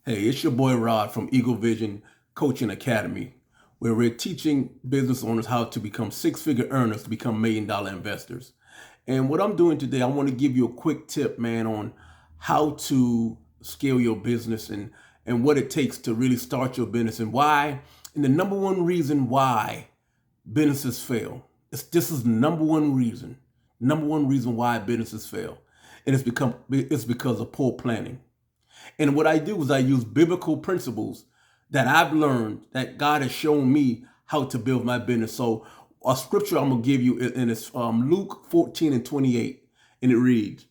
Hey, it's your boy Rod from Eagle Vision Coaching Academy, where we're teaching business owners how to become six-figure earners to become million-dollar investors. And what I'm doing today, I want to give you a quick tip, man, on how to scale your business and what it takes to really start your business and why, and the number one reason why businesses fail. This is the number one reason why businesses fail. And it's because of poor planning. And what I do is I use biblical principles that I've learned that God has shown me how to build my business. So a scripture I'm going to give you, and it's Luke 14 and 28. And it reads,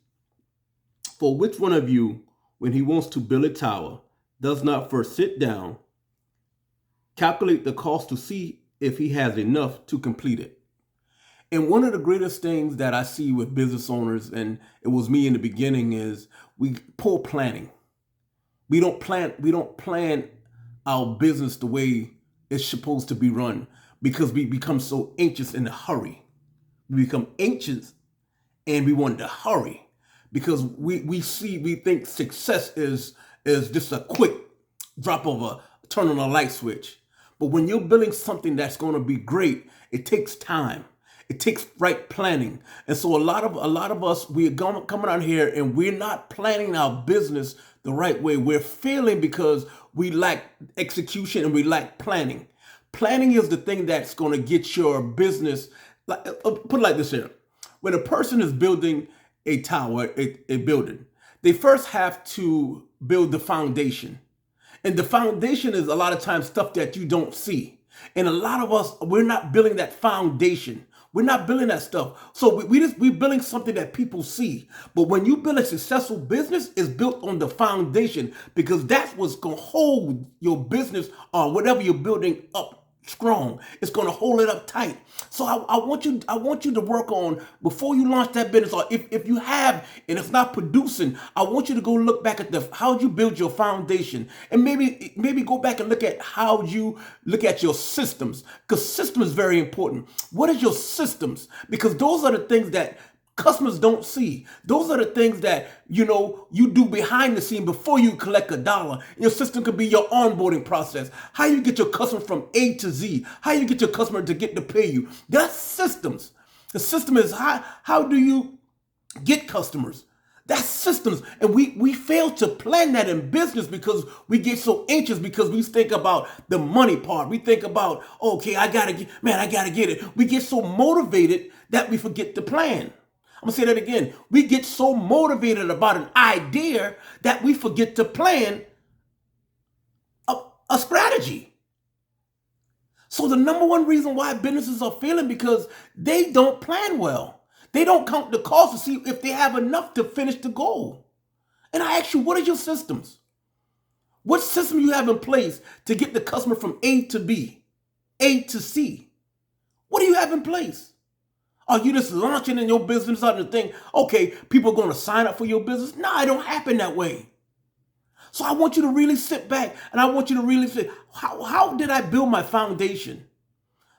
"For which one of you, when he wants to build a tower, does not first sit down, calculate the cost to see if he has enough to complete it?" And one of the greatest things that I see with business owners, and it was me in the beginning, is poor planning. We don't plan our business the way it's supposed to be run because we become so anxious in a hurry. We become anxious and we want to hurry because we think success is just a quick drop of a turn on a light switch. But when you're building something that's going to be great, it takes time. It takes right planning. And so a lot of us, we're coming out here and we're not planning our business the right way. We're failing because we lack execution and we lack planning. Planning is the thing that's going to get your business, put it like this here. When a person is building a tower, a building, they first have to build the foundation. And the foundation is a lot of times stuff that you don't see. And a lot of us, we're not building that foundation. We're not building that stuff. So we're building something that people see. But when you build a successful business, it's built on the foundation because that's what's going to hold your business or whatever you're building up strong. It's going to hold it up tight. So I want you to work on before you launch that business, or if you have and it's not producing, I want you to go look back at how you build your foundation, and maybe go back and look at how you look at your systems, because system is very important. What is your systems? Because those are the things that customers don't see. Those are the things that you do behind the scene before you collect a dollar. Your system could be your onboarding process. How you get your customer from A to Z. How you get your customer to get to pay you. That's systems. The system is how do you get customers? That's systems. And we fail to plan that in business because we get so anxious because we think about the money part. We think about, okay, I gotta get it. We get so motivated that we forget to plan. I'm going to say that again. We get so motivated about an idea that we forget to plan a strategy. So the number one reason why businesses are failing because they don't plan well. They don't count the cost to see if they have enough to finish the goal. And I ask you, what are your systems? What system you have in place to get the customer from A to B, A to C? What do you have in place? Are you just launching in your business out and think, okay, people are going to sign up for your business? No, it don't happen that way. So I want you to really sit back and I want you to really say, how did I build my foundation?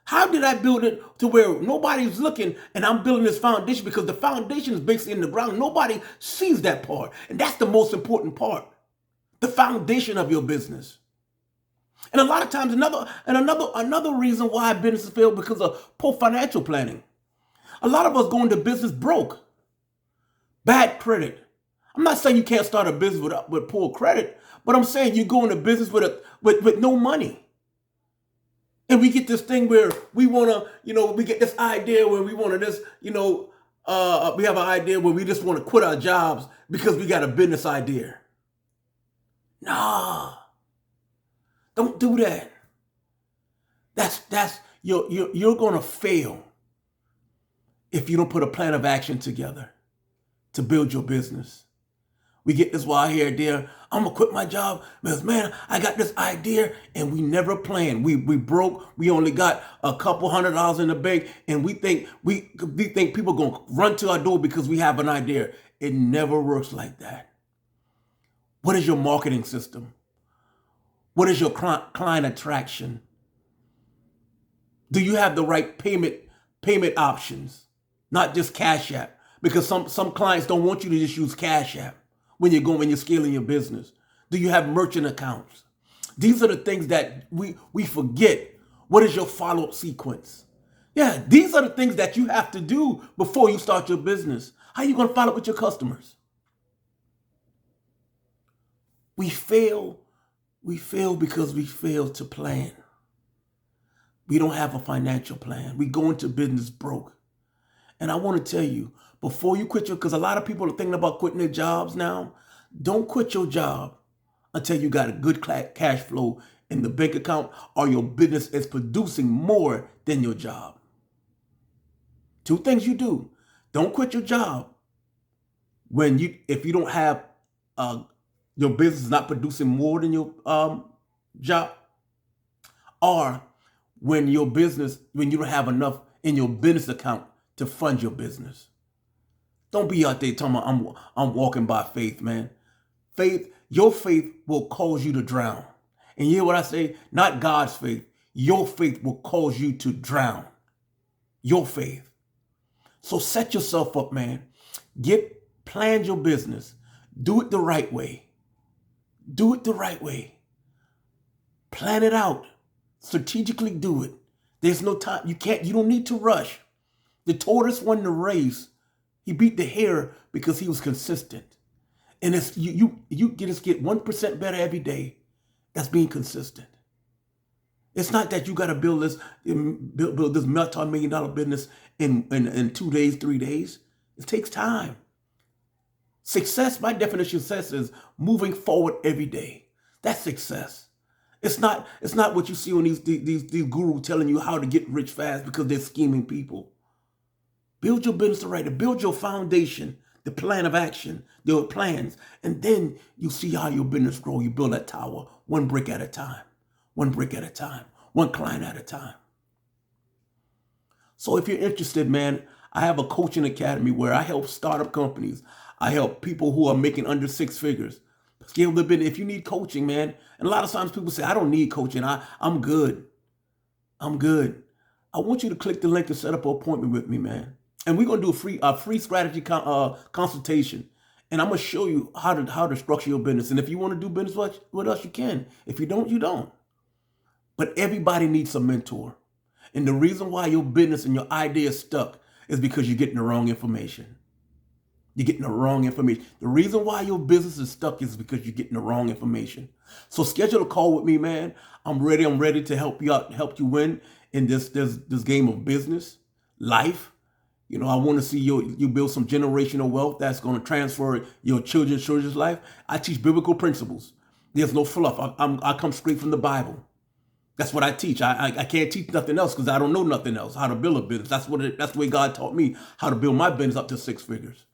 How did I build it to where nobody's looking and I'm building this foundation? Because the foundation is basically in the ground. Nobody sees that part. And that's the most important part. The foundation of your business. And a lot of times another reason why businesses fail because of poor financial planning. A lot of us go into business broke. Bad credit. I'm not saying you can't start a business with poor credit, but I'm saying you go into business with no money. And we get this thing where we want to, we get this idea where we want to just, we have an idea where we just want to quit our jobs because we got a business idea. Nah, don't do that. You're going to fail if you don't put a plan of action together to build your business. We get this while here, dear. I'm going to quit my job because, man, I got this idea, and we never planned. We broke. We only got a couple $100 in the bank, and we think people are going to run to our door because we have an idea. It never works like that. What is your marketing system? What is your client attraction? Do you have the right payment options? Not just Cash App, because some clients don't want you to just use Cash App when you're scaling your business. Do you have merchant accounts? These are the things that we forget. What is your follow-up sequence? Yeah, these are the things that you have to do before you start your business. How are you going to follow up with your customers? We fail. We fail because we fail to plan. We don't have a financial plan. We go into business broke. And I want to tell you, before you quit because a lot of people are thinking about quitting their jobs now. Don't quit your job until you got a good cash flow in the bank account or your business is producing more than your job. Two things you do. Don't quit your job if you don't have your business is not producing more than your job, or when you don't have enough in your business account to fund your business. Don't be out there talking about I'm walking by faith, man. Your faith will cause you to drown. And you hear what I say? Not God's faith. Your faith will cause you to drown. Your faith. So set yourself up, man. Plan your business. Do it the right way. Do it the right way. Plan it out. Strategically do it. There's no time. You don't need to rush. The tortoise won the race. He beat the hare because he was consistent. And it's you just get 1% better every day. That's being consistent. It's not that you got to build this multi-million-dollar business in 2 days, 3 days. It takes time. Success, my definition of success is moving forward every day. That's success. It's not what you see on these gurus telling you how to get rich fast because they're scheming people. Build your business the right way. Build your foundation, the plan of action, your plans, and then you see how your business grow. You build that tower one brick at a time, one brick at a time, one client at a time. So if you're interested, man, I have a coaching academy where I help startup companies. I help people who are making under 6 figures scale their business. If you need coaching, man, and a lot of times people say, I don't need coaching. I'm good. I'm good. I want you to click the link to set up an appointment with me, man. And we're going to do a free strategy consultation. And I'm going to show you how to structure your business. And if you want to do business with us, you can. If you don't, you don't. But everybody needs a mentor. And the reason why your business and your idea is stuck is because you're getting the wrong information. You're getting the wrong information. The reason why your business is stuck is because you're getting the wrong information. So schedule a call with me, man. I'm ready to help you out, help you win in this game of business, life. You know, I want to see you build some generational wealth that's going to transfer your children's life. I teach biblical principles. There's no fluff. I come straight from the Bible. That's what I teach. I can't teach nothing else because I don't know nothing else. How to build a business. That's the way God taught me how to build my business up to 6 figures.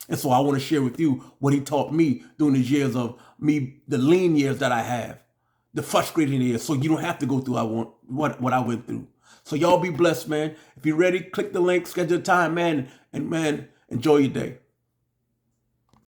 And so I want to share with you what he taught me during these years of me, the lean years that I have, the frustrating years. So you don't have to go through what I went through. So y'all be blessed, man. If you're ready, click the link, schedule a time, man. And man, enjoy your day.